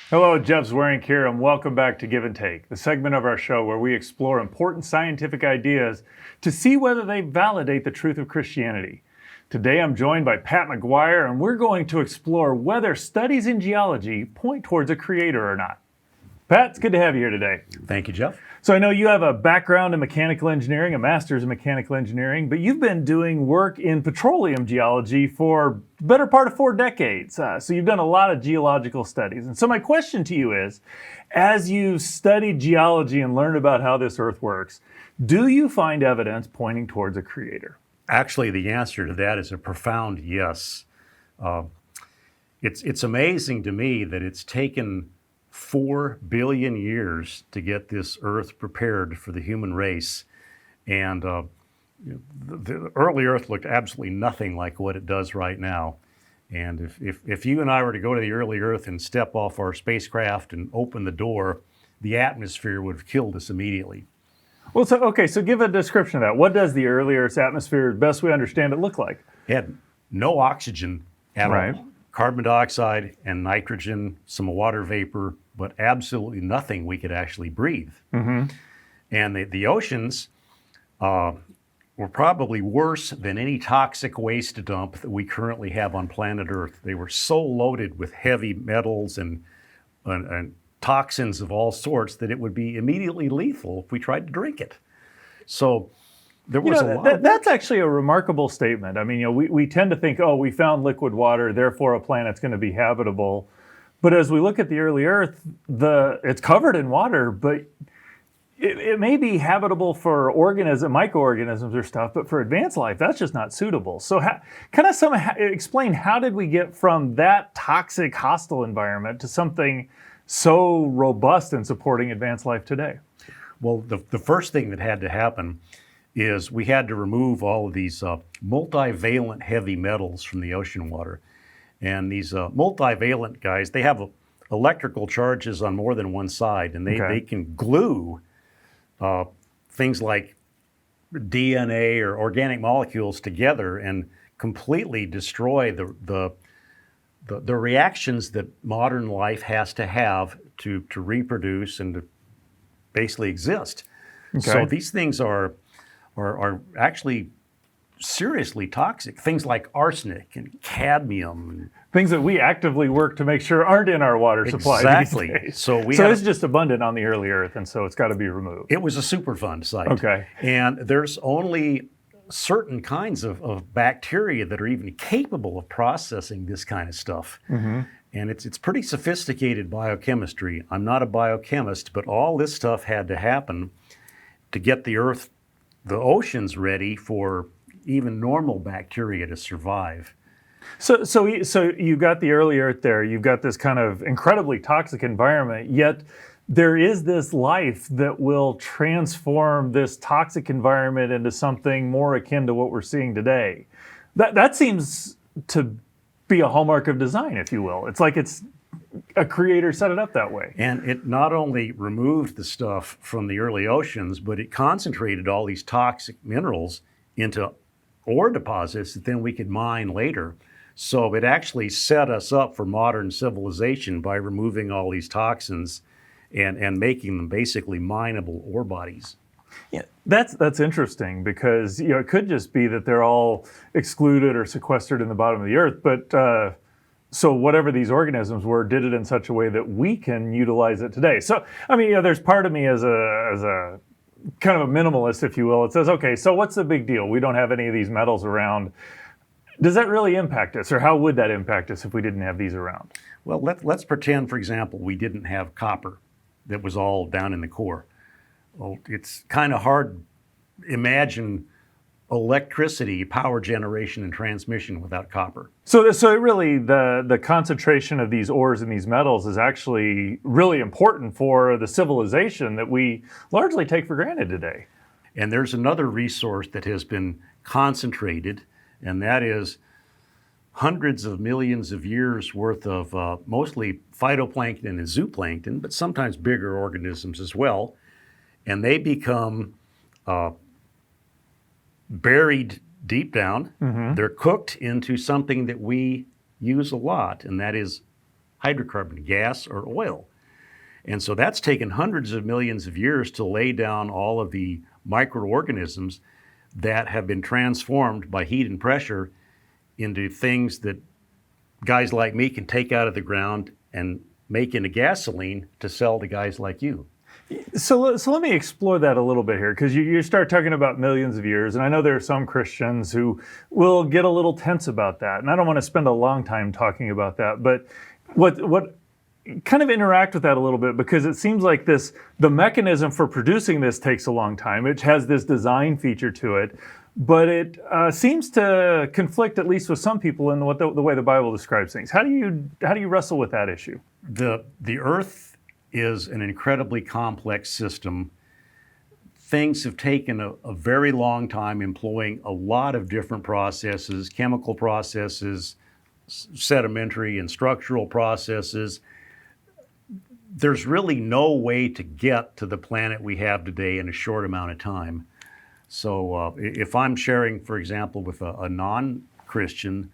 Hello, Jeff Zwerink here, and welcome back to Give and Take, the segment of our show where we explore important scientific ideas to see whether they validate the truth of Christianity. Today I'm joined by Pat McGuire, and we're going to explore whether studies in geology point towards a creator or not. Pat, it's good to have you here today. Thank you, Jeff. So I know you have a background in mechanical engineering, a master's in mechanical engineering, but you've been doing work in petroleum geology for the better part of 4 decades. So you've done a lot of geological studies. And so my question to you is, as you studied geology and learned about how this earth works, do you find evidence pointing towards a creator? Actually, the answer to that is a profound yes. It's amazing to me that it's taken 4 billion years to get this earth prepared for the human race. And the early earth looked absolutely nothing like what it does right now. And if you and I were to go to the early earth and step off our spacecraft and open the door, the atmosphere would have killed us immediately. Well, so give a description of that. What does the early Earth's atmosphere, best we understand it, look like? It had no oxygen at all. Carbon dioxide and nitrogen, some water vapor, but absolutely nothing we could actually breathe. Mm-hmm. And the oceans were probably worse than any toxic waste dump that we currently have on planet Earth. They were so loaded with heavy metals and toxins of all sorts that it would be immediately lethal if we tried to drink it. So there was a lot. That's actually a remarkable statement. I mean, we tend to think, oh, we found liquid water, therefore a planet's going to be habitable. But as we look at the early Earth, it's covered in water, but it may be habitable for microorganisms or stuff, but for advanced life, that's just not suitable. So explain, how did we get from that toxic, hostile environment to something so robust in supporting advanced life today? Well, the first thing that had to happen is we had to remove all of these multivalent heavy metals from the ocean water. And these multivalent guys, they have electrical charges on more than one side, and they can glue things like DNA or organic molecules together and completely destroy the reactions that modern life has to have to reproduce and to basically exist. Okay. So these things are actually seriously toxic. Things like arsenic and cadmium. And things that we actively work to make sure aren't in our water supply. Exactly. These days. So it's just abundant on the early Earth, and so it's got to be removed. It was a Superfund site. Okay. And there's only certain kinds of bacteria that are even capable of processing this kind of stuff. Mm-hmm. And it's pretty sophisticated biochemistry. I'm not a biochemist, but all this stuff had to happen to get the oceans ready for even normal bacteria to survive. So you've got the early Earth there. You've got this kind of incredibly toxic environment, yet there is this life that will transform this toxic environment into something more akin to what we're seeing today. That seems to be a hallmark of design, if you will. It's like it's a creator set it up that way. And it not only removed the stuff from the early oceans, but it concentrated all these toxic minerals into ore deposits that then we could mine later. So it actually set us up for modern civilization by removing all these toxins and making them basically mineable ore bodies. Yeah, that's interesting, because it could just be that they're all excluded or sequestered in the bottom of the earth, but so whatever these organisms were did it in such a way that we can utilize it today. So I mean, there's part of me as a kind of a minimalist, if you will. It says, okay, so what's the big deal? We don't have any of these metals around. Does that really impact us, or how would that impact us if we didn't have these around? Well, let's pretend, for example, we didn't have copper that was all down in the core. Well, it's kind of hard to imagine electricity, power generation, and transmission without copper. So really, the concentration of these ores and these metals is actually really important for the civilization that we largely take for granted today. And there's another resource that has been concentrated, and that is hundreds of millions of years worth of mostly phytoplankton and zooplankton, but sometimes bigger organisms as well. And they become buried deep down. Mm-hmm. They're cooked into something that we use a lot, and that is hydrocarbon, gas or oil. And so that's taken hundreds of millions of years to lay down all of the microorganisms that have been transformed by heat and pressure into things that guys like me can take out of the ground and make into gasoline to sell to guys like you. So let me explore that a little bit here, because you start talking about millions of years, and I know there are some Christians who will get a little tense about that, and I don't want to spend a long time talking about that, but what kind of interact with that a little bit, because it seems like the mechanism for producing this takes a long time. It has this design feature to it, but it seems to conflict, at least with some people, in the way the Bible describes things. How do you wrestle with that issue? The earth is an incredibly complex system. Things have taken a very long time, employing a lot of different processes, chemical processes, sedimentary and structural processes. There's really no way to get to the planet we have today in a short amount of time. So if I'm sharing, for example, with a non-Christian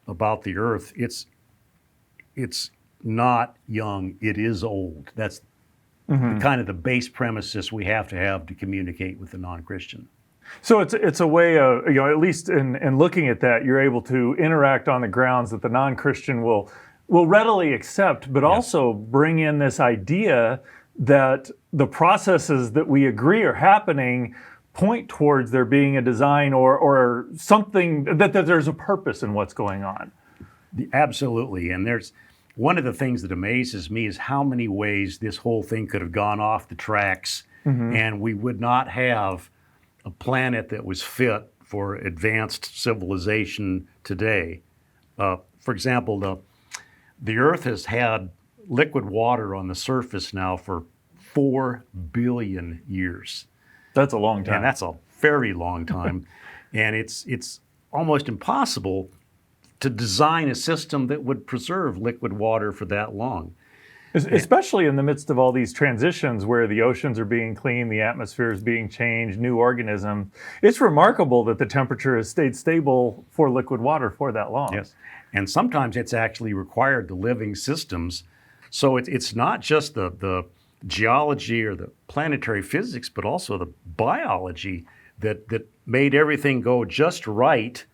about the earth, it's not young, it is old. That's kind of the base premises we have to communicate with the non-Christian. So it's a way of, at least in looking at that, you're able to interact on the grounds that the non-Christian will readily accept, but also bring in this idea that the processes that we agree are happening point towards there being a design or something, that there's a purpose in what's going on. Absolutely. And there's one of the things that amazes me is how many ways this whole thing could have gone off the tracks, and we would not have a planet that was fit for advanced civilization today. For example, the Earth has had liquid water on the surface now for 4 billion years. That's a long time. And that's a very long time. And it's almost impossible to design a system that would preserve liquid water for that long. Especially in the midst of all these transitions where the oceans are being cleaned, the atmosphere is being changed, new organisms. It's remarkable that the temperature has stayed stable for liquid water for that long. Yes. And sometimes it's actually required the living systems. So it's not just the geology or the planetary physics, but also the biology that made everything go just right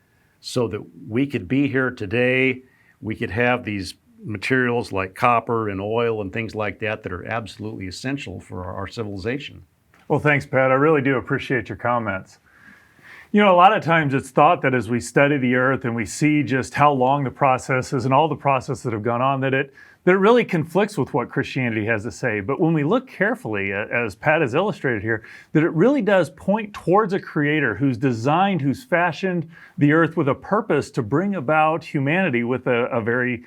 so that we could be here today. We could have these materials like copper and oil and things like that that are absolutely essential for our civilization. Well, thanks, Pat. I really do appreciate your comments. A lot of times it's thought that as we study the earth and we see just how long the process is and all the processes that have gone on, that it really conflicts with what Christianity has to say. But when we look carefully, as Pat has illustrated here, that it really does point towards a creator who's designed, who's fashioned the earth with a purpose to bring about humanity with a very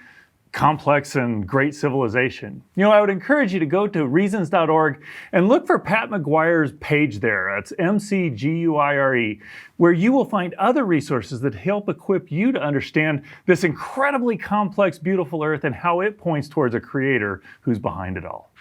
complex and great civilization. I would encourage you to go to reasons.org and look for Pat McGuire's page there. That's MCGUIRE, where you will find other resources that help equip you to understand this incredibly complex, beautiful earth and how it points towards a creator who's behind it all.